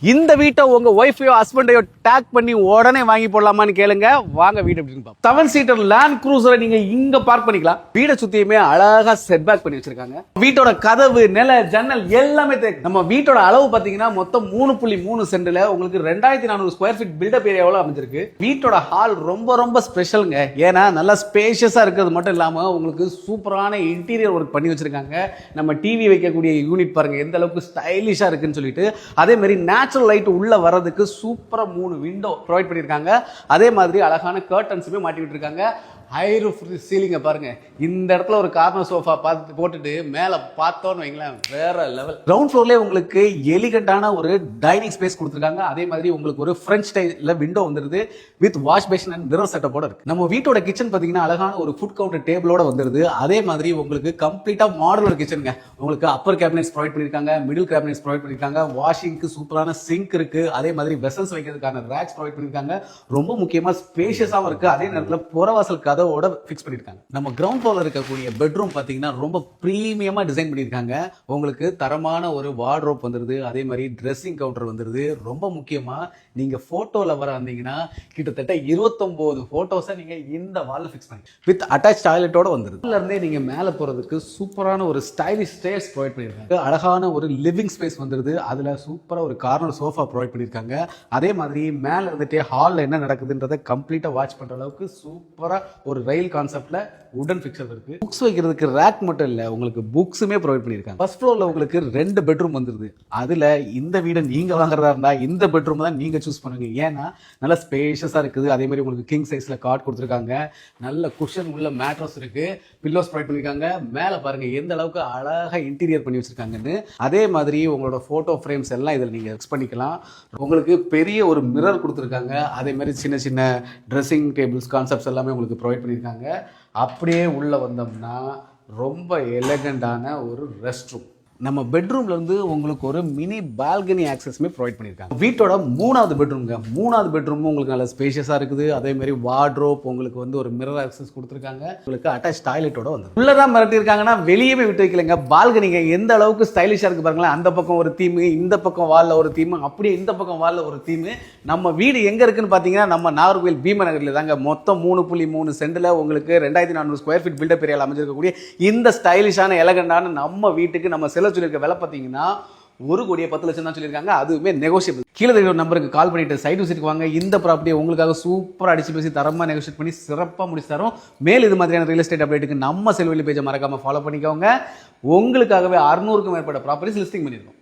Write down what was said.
இந்த வீட்டை உங்க ஒய்ஃபையோ ஹஸ்பண்டையோ டேக் பண்ணி உடனே வாங்கி போடலாமான்னு கேளுங்க. வாங்க வீடு எப்படி 7 சீட்டர் லேண்ட் க்ரூசரை நீங்க இங்க பார்க் பண்ணிக்கலாம். வீடை சுத்தியுமே அழகா செட் பேக் பண்ணி வச்சிருக்காங்க. வீட்டோட கதவு, நில, ஜன்னல் எல்லாமே நம்ம வீட்டோட அளவு பாத்தீங்கன்னா மொத்தம் 3.3 சென்ட்ல உங்களுக்கு 2400 ஸ்கொயர் ஃபீட் பில்டப் ஏரியாவில் அமைஞ்சிருக்கு. வீட்டோட ஹால் ரொம்ப ரொம்ப ஸ்பெஷலுங்க. ஏன்னா நல்லா ஸ்பேஷியஸா இருக்கிறது மட்டும் இல்லாம உங்களுக்கு சூப்பரான இன்டீரியர் ஒர்க் பண்ணி வச்சிருக்காங்க. நம்ம டிவி வைக்கக்கூடிய யூனிட் பாருங்க எந்த அளவுக்கு ஸ்டைலிஷா இருக்குன்னு சொல்லிட்டு. அதே மாதிரி நேச்சுரல் லைட் உள்ள வரதுக்கு சூப்பரா 3 விண்டோ ப்ரொவைட் பண்ணிருக்காங்க. அதே மாதிரி அழகான கர்டன்ஸுமே மாட்டி விட்டுருக்காங்க. ஹை ரூஃப் சீலிங்க பாருங்க. இந்த இடத்துல ஒரு கார்னர் சோஃபா போட்டுட்டு மேல பார்த்தோன்னு வைங்களேன், வேற லெவல். கிரவுண்ட் ஃப்ளோர்லயே உங்களுக்கு எலிகண்டான ஒரு டைனிங் ஸ்பேஸ் கொடுத்துருக்காங்க. அதே மாதிரி உங்களுக்கு ஒரு பிரெஞ்ச் ஸ்டைல்ல விண்டோ வந்துருது with wash basin and mirror செட்டப்போட இருக்கு. நம்ம வீட்டோட கிச்சன் பாத்தீங்கன்னா அழகான ஒரு ஃபுட் கவுண்டர் டேபிளோட வந்துருது. அதே மாதிரி உங்களுக்கு கம்ப்ளீட்டா மாடுலர் கிச்சனுங்க. உங்களுக்கு அப்பர் கேபினெட்ஸ் ப்ரொவைட் பண்ணிருக்காங்க, மிடில் கேபினெட்ஸ் ப்ரொவைட் பண்ணிருக்காங்க, வாஷிங்க்கு சூப்பரான சிங்க் இருக்கு. அதே மாதிரி வெசல்ஸ் வைக்கிறதுக்கான ரேக்ஸ் ப்ரொவைட் பண்ணிருக்காங்க. ரொம்ப முக்கியமா ஸ்பேஷியஸாவும் இருக்கு. அதே நேரத்தில் புறவாசல் கதவோட ஃபிக்ஸ் பண்ணிருக்காங்க. நம்ம கிரவுண்ட் ஃப்ளோர்ல இருக்கக்கூடிய பெட்ரூம் பாத்தீங்கன்னா ரொம்ப பிரீமியமா டிசைன் பண்ணிருக்காங்க. உங்களுக்கு தரமான ஒரு வார்ட்ரோப் வந்துருது. அதே மாதிரி ட்ரெஸ்ஸிங் கவுண்டர் வந்துருது. ரொம்ப முக்கியமா நீங்க போட்டோல வர வந்தீங்கன்னா கிட்டத்தட்ட 29 போட்டோஸை நீங்க இந்த வால்ல ஃபிக்ஸ் பண்ணி வித் அட்டாச் டாய்லெட்டோட வந்துருது. இதுல இருந்தே நீங்க மேல போறதுக்கு சூப்பரான ஒரு ஸ்டைலிஷ் ஸ்டேர்ஸ் ப்ரொவைட் பண்ணிருக்காங்க. அழகான ஒரு லிவிங் ஸ்பேஸ் வந்துருது. அதுல சூப்பரா ஒரு கார்னர் சோஃபா ப்ரொவைட் பண்ணிருக்காங்க. அதே மாதிரி மேல இருந்துட்டே ஹால்ல என்ன நடக்குதுன்றதை கம்ப்ளீட்டா வாட்ச் பண்ற அளவுக்கு சூப்பரா ஒரு ரயில் கான்செப்ட்ல உடன் ஃபிக்சர் இருக்கு. புக்ஸ் வைக்கிறதுக்கு ரேக் மட்டும் இல்ல, உங்களுக்கு புக்ஸுமே ப்ரொவைட் பண்ணிருக்காங்க. ஃபர்ஸ்ட் ஃப்ளோர்ல உங்களுக்கு 2 பெட்ரூம் வந்துருது. அதுல இந்த வீடை நீங்க வாங்குறதா இருந்தா இந்த பெட்ரூம் தான் நீங்க சூஸ் பண்ணுங்க. ஏன்னா நல்ல ஸ்பேஷியஸா இருக்குது. அதே மாதிரி உங்களுக்கு கிங் சைஸ்ல காட் கொடுத்துருக்காங்க. நல்ல குஷன் உள்ள மேட்ரஸ் இருக்கு. பில்லோஸ் ப்ரொவைட் பண்ணிருக்காங்க. மேல பாருங்க எந்த அளவுக்கு அழகா இன்டீரியர் பண்ணி வச்சிருக்காங்கன்னு. அதே மாதிரி உங்களோட போட்டோ ஃப்ரேம்ஸ் எல்லாம் இதுல நீங்க ஃபிக்ஸ் பண்ணிக்கலாம். உங்களுக்கு பெரிய ஒரு மிரர் கொடுத்துருக்காங்க. அதே மாதிரி சின்ன சின்ன ட்ரெஸ்ஸிங் டேபிள்ஸ் கான்செப்ட்ஸ் எல்லாமே உங்களுக்கு ப்ரொவைட் பண்ணியிருக்காங்க. அப்படியே உள்ள வந்தோம்னா ரொம்ப எலகண்டான ஒரு ரெஸ்ட் ரூம். நம்ம பெட்ரூம்ல இருந்து உங்களுக்கு ஒரு மினி பால்கனி ஆக்சஸ்மே ப்ரொவைட் பண்ணிருக்காங்க. வீட்டோட 3வது பெட்ரூம்ங்க. 3வது பெட்ரூம் உங்களுக்கு நல்ல ஸ்பேஷியஸா இருக்குது. அதே மாதிரி வார்ட்ரோப் உங்களுக்கு வந்து ஒரு மிரர் ஆக்சஸ் கொடுத்துருக்காங்க. உங்களுக்கு அட்டாச் டாய்லெட்டோட வந்து உள்ளதான் மிரட்டி இருக்காங்கன்னா வெளியே விட்டு வைக்கலங்க. பால்கனிங்க எந்த அளவுக்கு ஸ்டைலிஷா இருக்கு பாருங்களேன். அந்த பக்கம் ஒரு தீம், இந்த பக்கம் வால்ல ஒரு தீம், அப்படியே இந்த பக்கம் வால்ல ஒரு தீம். நம்ம வீடு எங்க இருக்குன்னு பாத்தீங்கன்னா நம்ம நாகர்கோவில் பீமநகர்ல தாங்க. மொத்தம் 3.3 சென்ட்ல உங்களுக்கு 2400 ஸ்கொயர் ஃபீட் பில்டப் ஏரியாவில் அமைஞ்சிருக்கக்கூடிய இந்த ஸ்டைலிஷான எலகண்டான நம்ம வீட்டுக்கு நம்ம சொல்லிருக்க விலை பார்த்தீங்கன்னா 1,10,00,000 தான் சொல்லியிருக்காங்க. அதுவுமே நெகோஷியபிள். கீழே இருக்கிற நம்பருக்கு கால் பண்ணிட்டு சைட் விசிட்டுக்கு வாங்க. இந்த ப்ராப்பர்ட்டியை உங்களுக்காக சூப்பராக அடிச்சு பேசி தரமா நெகோஷியேட் பண்ணி சிறப்பாக முடிச்சு தரோம். மேல் இது மாதிரியான ரியல் எஸ்டேட் அப்டேட்டுக்கு நம்ம செல்வெளி பேஜை மறக்காம ஃபாலோ பண்ணிக்கோங்க. உங்களுக்காகவே 600க்கும் மேற்பட்ட ப்ராப்பர்ட்டிஸ் லிஸ்டிங் பண்ணியிருக்கோம்.